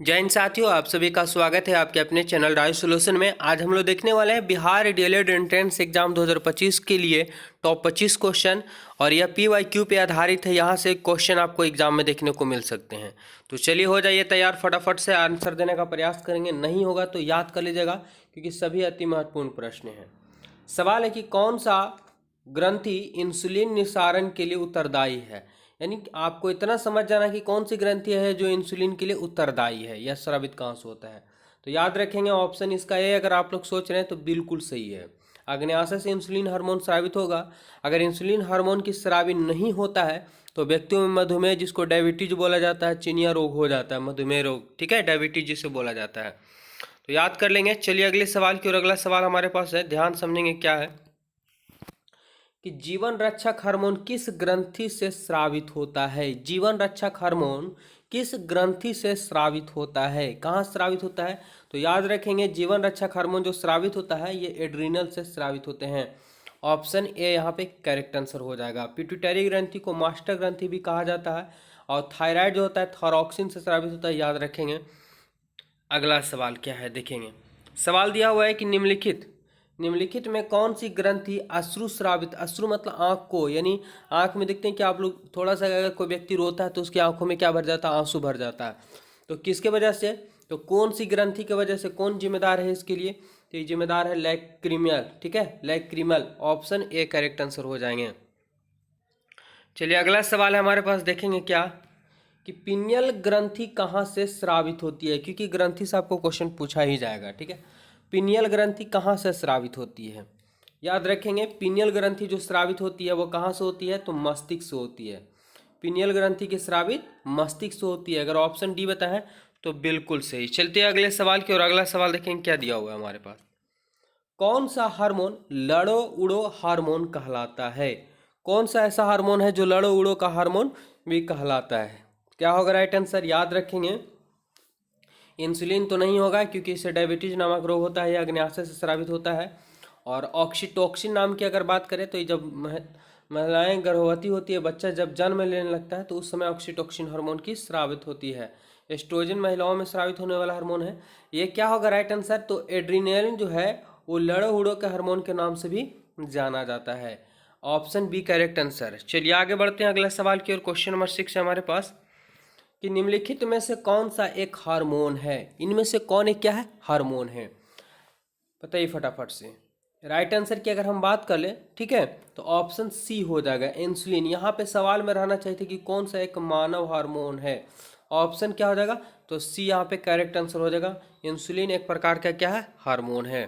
जय हिंद साथियों, आप सभी का स्वागत है आपके अपने चैनल राइज सॉल्यूशन में। आज हम लोग देखने वाले हैं बिहार डीएलएड एंट्रेंस एग्जाम 2025 के लिए टॉप 25 क्वेश्चन। और यह PYQ पे आधारित है। यहाँ से क्वेश्चन आपको एग्जाम में देखने को मिल सकते हैं। तो चलिए हो जाइए तैयार, फटाफट से आंसर देने का प्रयास करेंगे। नहीं होगा तो याद कर लीजिएगा, क्योंकि सभी अति महत्वपूर्ण प्रश्न हैं। सवाल है कि कौन सा ग्रंथि इंसुलिन निस्सारण के लिए उत्तरदायी है। यानी कि आपको इतना समझ जाना कि कौन सी ग्रंथि है जो इंसुलिन के लिए उत्तरदायी है या स्रावित कहाँ से होता है। तो याद रखेंगे ऑप्शन इसका ए, अगर आप लोग सोच रहे हैं तो बिल्कुल सही है। अग्न्याशय से इंसुलिन हार्मोन स्रावित होगा। अगर इंसुलिन हार्मोन की स्रावित नहीं होता है तो व्यक्तियों में मधुमेह, जिसको डायबिटीज बोला जाता है, चिनिया रोग हो जाता है, मधुमेह रोग, ठीक है, डायबिटीज जिसे बोला जाता है। तो याद कर लेंगे। चलिए अगले सवाल की ओर। अगला सवाल हमारे पास है, ध्यान समझेंगे क्या है कि जीवन रक्षक हार्मोन किस ग्रंथि से स्रावित होता है। जीवन रक्षक हार्मोन किस ग्रंथि से स्रावित होता है, कहाँ स्रावित होता है। तो याद रखेंगे जीवन रक्षक हार्मोन जो स्रावित होता है ये एड्रिनल से स्रावित होते हैं। ऑप्शन ए यहाँ पे करेक्ट आंसर हो जाएगा। पिट्यूटरी ग्रंथि को मास्टर ग्रंथि भी कहा जाता है। और थायराइड जो होता है थायरॉक्सिन से स्रावित होता है, याद रखेंगे। अगला सवाल क्या है देखेंगे। सवाल दिया हुआ है कि निम्नलिखित में कौन सी ग्रंथि अश्रु स्रावित, अश्रु मतलब आंख को, यानी आंख में देखते हैं कि आप लोग थोड़ा सा अगर कोई व्यक्ति रोता है तो उसकी आंखों में क्या भर जाता है, आंसू भर जाता है। तो किसके वजह से, तो कौन सी ग्रंथि की वजह से, कौन जिम्मेदार है इसके लिए। तो ये जिम्मेदार है लैक्रिमल, ठीक है, lacrimal. Option A correct answer हो जाएंगे। चलिए अगला सवाल है हमारे पास, देखेंगे क्या कि पिनियल ग्रंथि कहाँ से स्रावित होती है, क्योंकि ग्रंथि से आपको क्वेश्चन पूछा ही जाएगा, ठीक है। पिनियल ग्रंथि कहाँ से स्रावित होती है, याद रखेंगे। पिनियल ग्रंथि जो स्रावित होती है वो कहाँ से होती है, तो मस्तिष्क से होती है। पिनियल ग्रंथि की स्रावित मस्तिष्क से होती है। अगर ऑप्शन डी बताएं तो बिल्कुल सही। चलते हैं अगले सवाल की और। अगला सवाल देखेंगे क्या दिया हुआ है हमारे पास। कौन सा हार्मोन लड़ो उड़ो हार्मोन कहलाता है। कौन सा ऐसा हार्मोन है जो लड़ो उड़ो का हार्मोन भी कहलाता है। क्या होगा राइट आंसर, याद रखेंगे। इंसुलिन तो नहीं होगा, क्योंकि इससे डायबिटीज नामक रोग होता है, यह अग्न्याशय से स्रावित होता है। और ऑक्सीटोक्सिन नाम की अगर बात करें तो ये जब महिलाएं गर्भवती होती है, बच्चा जब जन्म लेने लगता है तो उस समय ऑक्सीटोक्सिन हार्मोन की स्रावित होती है। एस्ट्रोजन महिलाओं में स्रावित होने वाला हार्मोन है। ये क्या होगा राइट आंसर, तो एड्रीनलिन जो है वो लड़ो उड़ो के हार्मोन के नाम से भी जाना जाता है। Option B correct answer. चलिए आगे बढ़ते हैं अगला सवाल की ओर। क्वेश्चन नंबर 6 है हमारे पास कि निम्नलिखित में से कौन सा एक हार्मोन है। इनमें से कौन एक क्या है, हार्मोन है, बताइए फटाफट से। राइट आंसर की अगर हम बात कर ले, ठीक है, तो ऑप्शन सी हो जाएगा इंसुलिन। यहाँ पे सवाल में रहना चाहिए कि कौन सा एक मानव हार्मोन है। ऑप्शन क्या हो जाएगा, तो सी यहाँ पे करेक्ट आंसर हो जाएगा। इंसुलिन एक प्रकार का क्या है, हार्मोन है।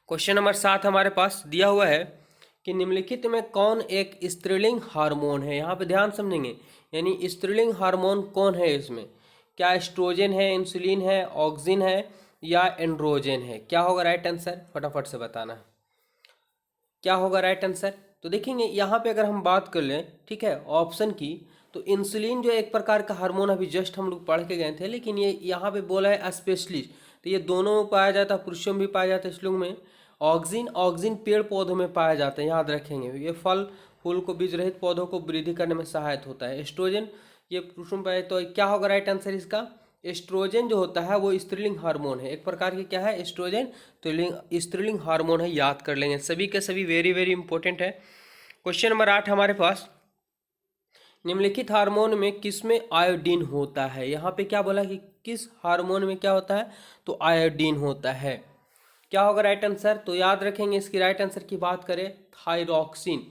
क्वेश्चन नंबर 7 हमारे पास दिया हुआ है कि निम्नलिखित में कौन एक स्त्रीलिंग हार्मोन है। यहाँ पे ध्यान समझेंगे, यानी स्त्रीलिंग हार्मोन कौन है इसमें। क्या एस्ट्रोजन है, इंसुलिन है, ऑक्सिन है या एंड्रोजन है। क्या होगा राइट आंसर, फटाफट से बताना है। क्या होगा राइट आंसर, तो देखेंगे यहाँ पे अगर हम बात कर लें, ठीक है, ऑप्शन की, तो इंसुलिन जो एक प्रकार का हार्मोन अभी जस्ट हम लोग पढ़ के गए थे, लेकिन ये यहाँ पे बोला है स्पेशलिस्ट, तो ये दोनों में पाया जाता है, पुरुषों में भी पाया जाता है इस लोग में। ऑक्सिन पेड़ पौधों में पाया जाता है, याद रखेंगे। ये फल फूल को बीज रहित पौधों को वृद्धि करने में सहायक होता है। एस्ट्रोजन ये पुरुषों में पाया, तो क्या होगा राइट आंसर इसका। एस्ट्रोजन जो होता है वो स्त्रीलिंग हार्मोन है, एक प्रकार की क्या है, एस्ट्रोजन स्त्रीलिंग हार्मोन है, याद कर लेंगे। सभी के सभी वेरी वेरी इंपॉर्टेंट है। क्वेश्चन नंबर 8 हमारे पास, निम्नलिखित हार्मोन में किसमें आयोडीन होता है। यहाँ पे क्या बोला कि किस हार्मोन में क्या होता है, तो आयोडीन होता है। क्या होगा राइट आंसर, तो याद रखेंगे इसकी राइट आंसर की बात करें, थायरॉक्सिन।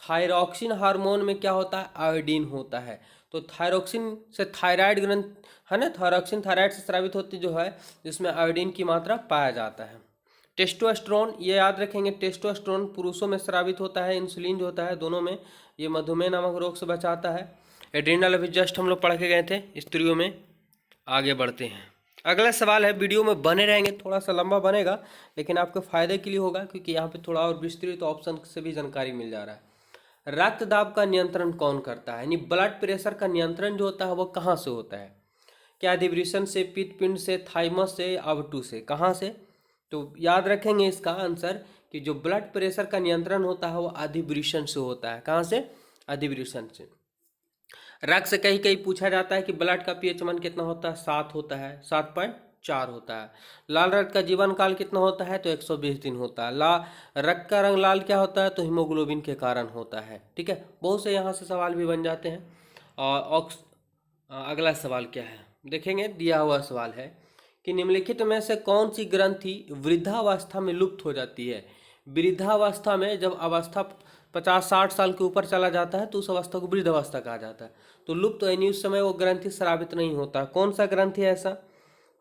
थायरॉक्सिन हार्मोन में क्या होता है, आयोडीन होता है। तो थायरॉक्सिन से थायराइड ग्रंथ है ना, थायरॉक्सिन थायराइड से स्रावित होती जो है, जिसमें आयोडीन की मात्रा पाया जाता है। टेस्टोस्टेरोन ये याद रखेंगे, टेस्टोस्टेरोन पुरुषों में स्रावित होता है, इंसुलिन जो होता है दोनों में। ये मधुमेह नामक रोग से बचाता है। एड्रिनल अभी जस्ट हम लोग पढ़ के गए थे स्त्रियों में। आगे बढ़ते हैं, अगला सवाल है। वीडियो में बने रहेंगे, थोड़ा सा लंबा बनेगा लेकिन आपके फायदे के लिए होगा, क्योंकि यहाँ पे थोड़ा और विस्तृत ऑप्शन से भी जानकारी मिल जा रहा है। रक्त दाब का नियंत्रण कौन करता है, यानी ब्लड प्रेशर का नियंत्रण जो होता है वो कहाँ से होता है। क्या अधिवृषण से, पित्तपिंड से, थाइमस से, अवटु से, कहाँ से। तो याद रखेंगे इसका आंसर कि जो ब्लड प्रेशर का नियंत्रण होता है वो अधिवृषण से होता है। कहाँ से, अधिवृषण से। रक्त से कहीं कहीं पूछा जाता है कि ब्लड का पीएच मान कितना होता है, 7 होता है, 7.4 होता है। लाल रक्त का जीवन काल कितना होता है, तो 120 दिन होता है। रक्त का रंग लाल क्या होता है, तो हीमोग्लोबिन के कारण होता है। ठीक है, बहुत से यहाँ से सवाल भी बन जाते हैं। और अगला सवाल क्या है देखेंगे, दिया हुआ सवाल है कि निम्नलिखित में से कौन सी ग्रंथि वृद्धावस्था में लुप्त हो जाती है। वृद्धावस्था में जब अवस्था 50-60 साल के ऊपर चला जाता है तो उस अवस्था को वृद्धावस्था कहा जाता है। तो लुप्त यानी उस समय वो ग्रंथि स्रावित नहीं होता। कौन सा ग्रंथि है ऐसा,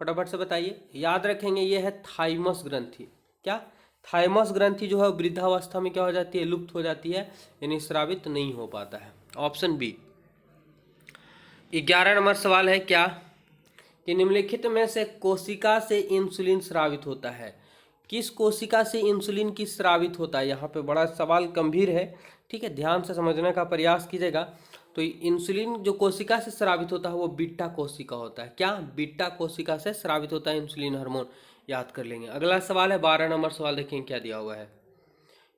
फटाफट से बताइए। याद रखेंगे, ये है थाइमस ग्रंथि। क्या, थाइमस ग्रंथि जो है वृद्धावस्था में क्या हो जाती है, लुप्त हो जाती है, यानी स्रावित नहीं हो पाता है। Option B. 11 नंबर सवाल है क्या, कि निम्नलिखित में से कोशिका से इंसुलिन स्रावित होता है। किस कोशिका से इंसुलिन की स्रावित होता है, यहाँ पे बड़ा सवाल गंभीर है। ठीक है, ध्यान से समझने का प्रयास कीजिएगा। तो इंसुलिन जो कोशिका से स्रावित होता है वो बीटा कोशिका होता है। क्या, बीटा कोशिका से स्रावित होता है इंसुलिन हार्मोन, याद कर लेंगे। अगला सवाल है 12 नंबर सवाल, देखेंगे क्या दिया हुआ है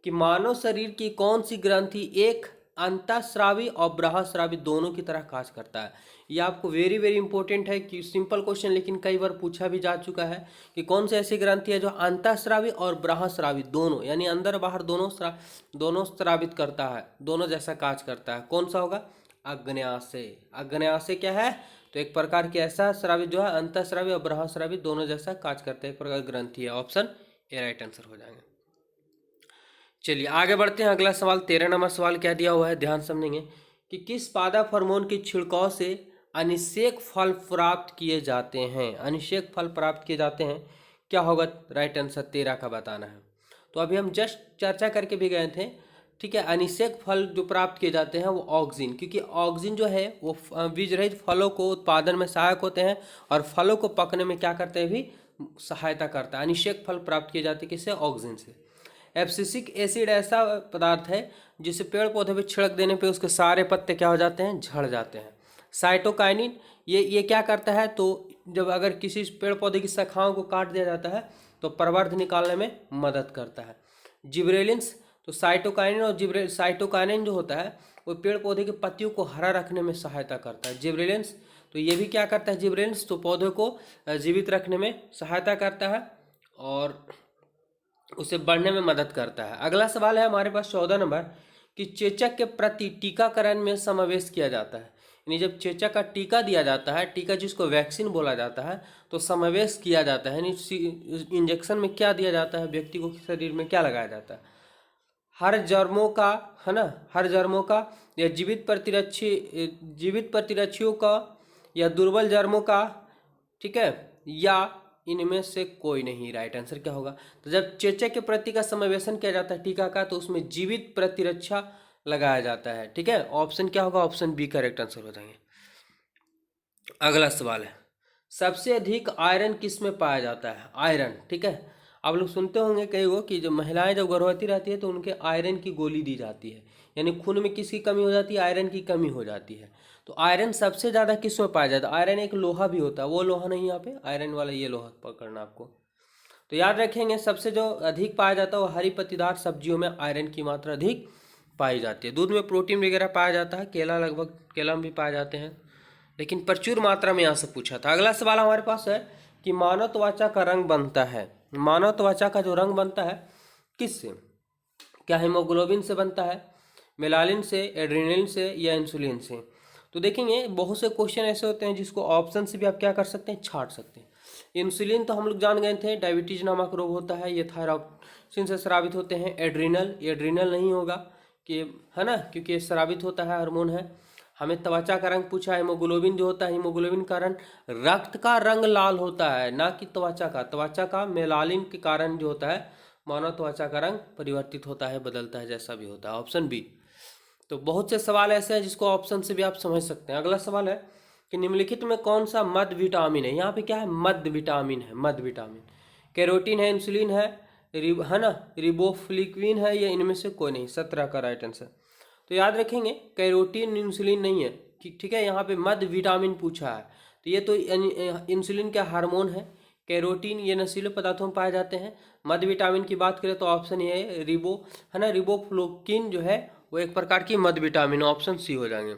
कि मानव शरीर की कौन सी ग्रंथि एक अंतःस्रावी और बृहस्रावी दोनों की तरह कार्य करता है। ये आपको वेरी वेरी इंपॉर्टेंट है कि सिंपल क्वेश्चन, लेकिन कई बार पूछा भी जा चुका है कि कौन सी ऐसी ग्रंथि है जो अंतःस्रावी और बृहस्रावी दोनों, यानी अंदर बाहर दोनों स्रावित करता है, दोनों जैसा कार्य करता है। कौन सा होगा, अग्न्याशय। अग्न्याशय क्या है, तो एक प्रकार की ऐसा स्रावी जो है अंतःस्रावी और बृहस्रावी दोनों जैसा कार्य करता है, एक प्रकार ग्रंथि है। ऑप्शन ए राइट आंसर हो जाएंगे। चलिए आगे बढ़ते हैं। अगला सवाल 13 नंबर सवाल क्या दिया हुआ है, ध्यान समझेंगे कि किस पादप हार्मोन के छिड़काव से अनिषेक फल प्राप्त किए जाते हैं। अनिषेक फल प्राप्त किए जाते हैं, क्या होगा, राइट आंसर 13 का बताना है। तो अभी हम जस्ट चर्चा करके भी गए थे। ठीक है, अनिषेक फल जो प्राप्त किए जाते हैं वो ऑक्सिन, क्योंकि ऑक्सिन जो है वो बीज रहित फलों को उत्पादन में सहायक होते हैं और फलों को पकने में क्या करते हैं भी सहायता करता है। अनिषेक फल प्राप्त किए जाते हैं किससे, ऑक्सिन से। एब्सिसिक एसिड ऐसा पदार्थ है जिसे पेड़ पौधे पे छिड़क देने पे उसके सारे पत्ते क्या हो जाते हैं, झड़ जाते हैं। साइटोकाइनिन ये क्या करता है, तो जब अगर किसी पेड़ पौधे की शाखाओं को काट दिया जाता है तो प्रवर्ध निकालने में मदद करता है। जिब्रेलिन्स, तो साइटोकाइनिन और साइटोकाइनिन जो होता है वो पेड़ पौधे के पत्तियों को हरा रखने में सहायता करता है। जिब्रेलिन्स, तो ये भी क्या करता है, जिब्रेलिन्स तो पौधे को जीवित रखने में सहायता करता है और उसे बढ़ने में मदद करता है। अगला सवाल है हमारे पास 14 नंबर, कि चेचक के प्रति टीकाकरण में समावेश किया जाता है। यानी जब चेचक का टीका दिया जाता है, टीका जिसको वैक्सीन बोला जाता है, तो समावेश किया जाता है। यानी इंजेक्शन में क्या दिया जाता है, व्यक्ति को शरीर में क्या लगाया जाता है। हर जर्मों का, है ना, हर जर्मों का या जीवित प्रतिरक्षियों का या दुर्बल जर्मों का, ठीक है, या इनमें से कोई नहीं। राइट आंसर क्या होगा, तो जब चेचक के प्रति का समावेशन किया जाता है टीका का, तो उसमें जीवित प्रतिरक्षा लगाया जाता है। ठीक है, ऑप्शन क्या होगा, ऑप्शन बी करेक्ट आंसर हो जाएंगे। अगला सवाल है, सबसे अधिक आयरन किस में पाया जाता है। आयरन, ठीक है, आप लोग सुनते होंगे कई वो कि जब महिलाएं जब गर्भवती रहती है तो उनके आयरन की गोली दी जाती है, यानी खून में किसकी कमी हो जाती है, आयरन की कमी हो जाती है। तो आयरन सबसे ज़्यादा किस में पाया जाता है। आयरन एक लोहा भी होता है, वो लोहा नहीं, यहाँ पे आयरन वाला ये लोहा पकड़ना आपको। तो याद रखेंगे, सबसे जो अधिक पाया जाता है वो हरी पत्तीदार सब्जियों में आयरन की मात्रा अधिक पाई जाती है। दूध में प्रोटीन वगैरह पाया जाता है, केला में भी पाए जाते हैं, लेकिन प्रचुर मात्रा में यहाँ से पूछा था। अगला सवाल हमारे पास है कि मानव त्वचा का रंग बनता है। मानव त्वचा का जो रंग बनता है किससे, क्या हीमोग्लोबिन से बनता है, मेलानिन से, एड्रेनलिन से, या इंसुलिन से। तो देखेंगे बहुत से क्वेश्चन ऐसे होते हैं जिसको ऑप्शन से भी आप क्या कर सकते हैं, छाट सकते हैं। इंसुलिन तो हम लोग जान गए थे, डायबिटीज नामक रोग होता है, ये थायरॉक्सिन से स्रावित होते हैं। एड्रिनल नहीं होगा कि, है ना, क्योंकि ये स्रावित होता है, हार्मोन है। हमें त्वचा का रंग पूछा है, हीमोग्लोबिन जो होता है, हीमोग्लोबिन का कारण रक्त का रंग लाल होता है, ना कि त्वचा का मेलानिन के कारण जो होता है मानव त्वचा का रंग परिवर्तित होता है, बदलता है, जैसा भी होता है। Option B. तो बहुत से सवाल ऐसे हैं जिसको ऑप्शन से भी आप समझ सकते हैं। अगला सवाल है कि निम्नलिखित में कौन सा मध्य विटामिन है। यहाँ पे क्या है, मध्य विटामिन है, मध्य विटामिन। कैरोटीन है, इंसुलिन है ना, रिबोफ्लिक्विन है, या इनमें से कोई नहीं। 17 का राइट आंसर। तो याद रखेंगे कैरोटीन इंसुलिन नहीं है, ठीक है, यहाँ पे मध्य विटामिन पूछा है। तो ये तो इंसुलिन का हार्मोन है। कैरोटीन ये नशीले पदार्थों में पाए जाते हैं। मध्य विटामिन की बात करें तो ऑप्शन ये है है ना, रिबोफ्लोकिन जो है वो एक प्रकार की मध्य विटामिन, ऑप्शन सी हो जाएंगे।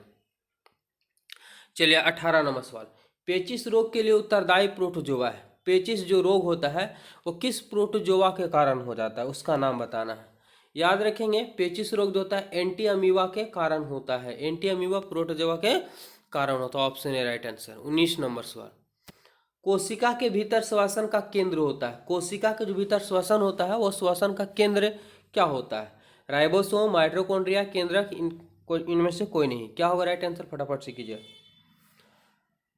चलिए 18 नंबर सवाल, पेचिश रोग के लिए उत्तरदायी प्रोटोजोआ है। पेचिश जो रोग होता है वो किस प्रोटोजोआ के कारण हो जाता है, उसका नाम बताना है। याद रखेंगे, पेचिश रोग जो होता है एंटी अमीबा के कारण होता है, एंटी अमीबा प्रोटोजोआ के कारण होता है। Option A right answer. 19 number सवाल, कोशिका के भीतर श्वसन का केंद्र होता है। कोशिका के जो भीतर श्वसन होता है वो श्वसन का केंद्र क्या होता है? राइबोसोम, माइटोकॉन्ड्रिया, केंद्रक, इनमें से कोई नहीं। क्या होगा राइट आंसर, फटाफट से कीजिए।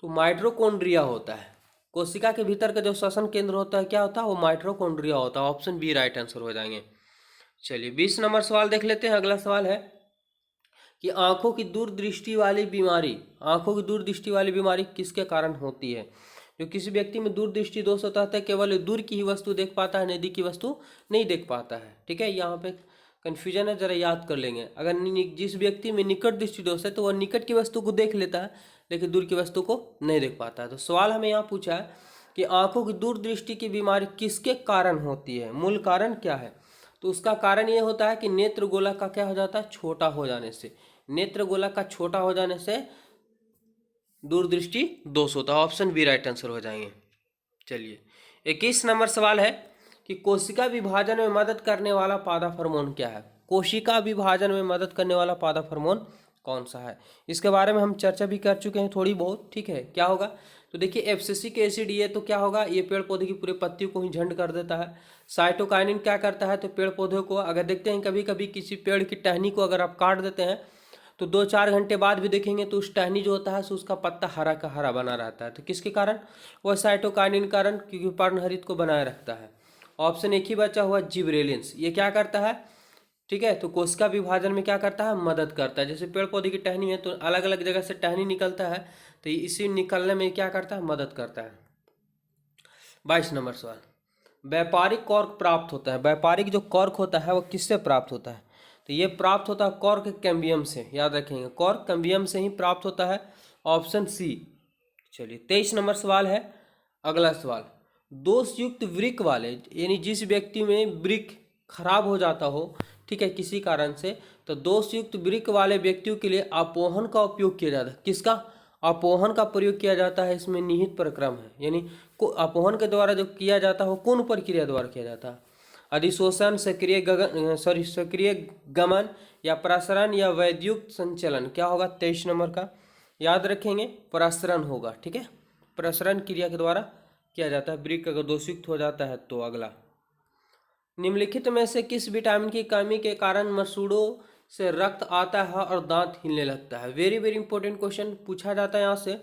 तो माइटोकॉन्ड्रिया होता है। कोशिका के भीतर का जो श्वसन केंद्र होता है क्या होता है, वो माइटोकॉन्ड्रिया होता है। ऑप्शन बी राइट आंसर हो जाएंगे। चलिए 20 नंबर सवाल देख लेते हैं। अगला सवाल है कि आंखों की दूरदृष्टि वाली बीमारी, आंखों की दूरदृष्टि वाली बीमारी किसके कारण होती है? जो किसी व्यक्ति में दूरदृष्टि दोष होता है, केवल दूर की ही वस्तु देख पाता है, नज़दीक की वस्तु नहीं देख पाता है। ठीक है, यहाँ पे कन्फ्यूजन है, जरा याद कर लेंगे। अगर जिस व्यक्ति में निकट दृष्टि दोष है तो वह निकट की वस्तु को देख लेता है लेकिन दूर की वस्तु को नहीं देख पाता है। तो सवाल हमें यहाँ पूछा है कि आंखों की दूरदृष्टि की बीमारी किसके कारण होती है, मूल कारण क्या है? तो उसका कारण ये होता है कि नेत्र गोला का क्या हो जाता है, छोटा हो जाने से। नेत्र गोला का छोटा हो जाने से दूरदृष्टि दोष होता है। ऑप्शन बी राइट आंसर हो जाएंगे। चलिए 21 नंबर सवाल है कि कोशिका विभाजन में मदद करने वाला पादा हार्मोन क्या है? कोशिका विभाजन में मदद करने वाला पादा हार्मोन कौन सा है? इसके बारे में हम चर्चा भी कर चुके हैं थोड़ी बहुत। ठीक है, क्या होगा? तो देखिए एब्सिसिक एसिड ये तो क्या होगा, ये पेड़ पौधे की पूरे पत्तियों को ही झंड कर देता है। साइटोकाइनिन क्या करता है, तो पेड़ पौधों को, अगर देखते हैं कभी कभी किसी पेड़ की टहनी को अगर आप काट देते हैं तो 2-4 घंटे बाद भी देखेंगे तो उस टहनी जो होता है सो उसका पत्ता हरा का हरा बना रहता है। तो किसके कारण? वह साइटोकाइनिन कारण, क्योंकि पर्णहरित को बनाए रखता है। ऑप्शन एक ही बचा हुआ, जिबरेलिन्स। ये क्या करता है? ठीक है, तो कोशिका विभाजन में क्या करता है, मदद करता है। जैसे पेड़ पौधे की टहनी है तो अलग अलग जगह से टहनी निकलता है, तो इसी निकलने में क्या करता है, मदद करता है। 22 नंबर सवाल, व्यापारिक कॉर्क प्राप्त होता है। व्यापारिक जो कॉर्क होता है वो किससे प्राप्त होता है? तो ये प्राप्त होता है कॉर्क कैम्बियम से। याद रखेंगे, कॉर्क कैम्बियम से ही प्राप्त होता है। Option C. चलिए 23 नंबर सवाल है। अगला सवाल, दोषयुक्त वृक्क वाले, यानी जिस व्यक्ति में वृक्क खराब हो जाता हो, ठीक है, किसी कारण से, तो दोषयुक्त वृक्क वाले व्यक्तियों के लिए अपोहन का उपयोग किया जाता है। किसका? अपोहन का प्रयोग किया जाता है। इसमें निहित प्रक्रम है, यानी अपोहन के द्वारा जो किया जाता है वो कौन प्रक्रिया द्वारा किया जाता है? अधिशोषण, सक्रिय गमन या प्रसरण या वैद्युत संचलन। क्या होगा 23 नंबर का? याद रखेंगे, प्रसरण होगा। ठीक है, प्रसरण क्रिया के द्वारा किया जाता है। वृक्क अगर दोषयुक्त हो जाता है तो। अगला, निम्नलिखित में से किस विटामिन की कमी के कारण मसूड़ों से रक्त आता है और दांत हिलने लगता है? वेरी वेरी इंपॉर्टेंट क्वेश्चन पूछा जाता है। यहाँ से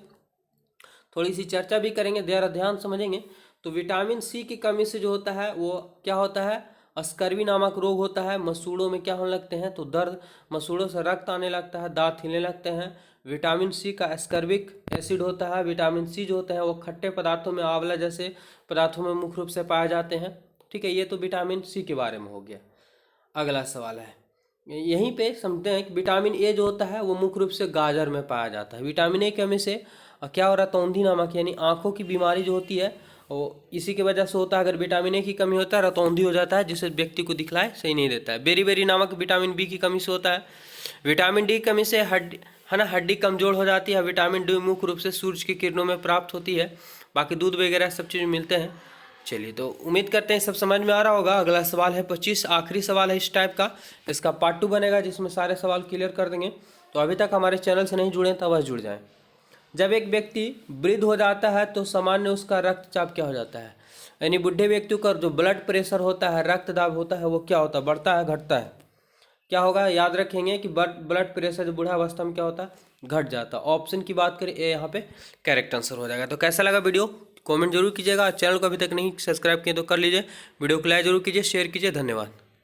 थोड़ी सी चर्चा भी करेंगे, जरा ध्यान समझेंगे। तो विटामिन सी की कमी से जो होता है वो क्या होता है, स्कर्वी नामक रोग होता है। मसूड़ों में क्या होने लगते हैं, तो दर्द, मसूड़ों से रक्त आने लगता है, दांत हिलने लगते हैं। विटामिन सी का स्कर्विक एसिड होता है। विटामिन सी जो होते हैं वो खट्टे पदार्थों में, आंवला जैसे पदार्थों में मुख्य रूप से पाए जाते हैं। ठीक है, ये तो विटामिन सी के बारे में हो गया। अगला सवाल है, यहीं पे समझते हैं कि विटामिन ए जो होता है वो मुख्य रूप से गाजर में पाया जाता है। विटामिन ए की कमी से क्या हो रहा है, रतौंधी नामक, यानी आंखों की बीमारी जो होती है वो इसी की वजह से होता है। अगर विटामिन ए की कमी होता है रतौंधी हो जाता है, जिससे व्यक्ति को दिखलाए सही नहीं देता है। बेरी नामक विटामिन बी की कमी से होता है। विटामिन डी की कमी से हड्डी है ना, हड्डी कमजोर हो जाती है। विटामिन डी मुख्य रूप से सूरज की किरणों में प्राप्त होती है, बाकी दूध वगैरह सब चीज़ मिलते हैं। चलिए, तो उम्मीद करते हैं सब समझ में आ रहा होगा। अगला सवाल है 25, आखिरी सवाल है इस टाइप का। इसका पार्ट 2 बनेगा जिसमें सारे सवाल क्लियर कर देंगे। तो अभी तक हमारे चैनल से नहीं जुड़े तो अवश्य जुड़ जाएं। जब एक व्यक्ति वृद्ध हो जाता है तो सामान्य उसका रक्तचाप क्या हो जाता है, यानी बुढ़े व्यक्ति का जो ब्लड प्रेशर होता है, रक्तदाब होता है, वो क्या होता है, बढ़ता है घटता है? क्या होगा? याद रखेंगे कि ब्लड प्रेशर जो बुढ़ावस्था में क्या होता है, घट जाता है। ऑप्शन की बात करें ए यहाँ पे करेक्ट आंसर हो जाएगा। तो कैसा लगा वीडियो, कमेंट जरूर कीजिएगा। चैनल को अभी तक नहीं सब्सक्राइब किए तो कर लीजिए। वीडियो को लाइक जरूर कीजिए, शेयर कीजिए। धन्यवाद।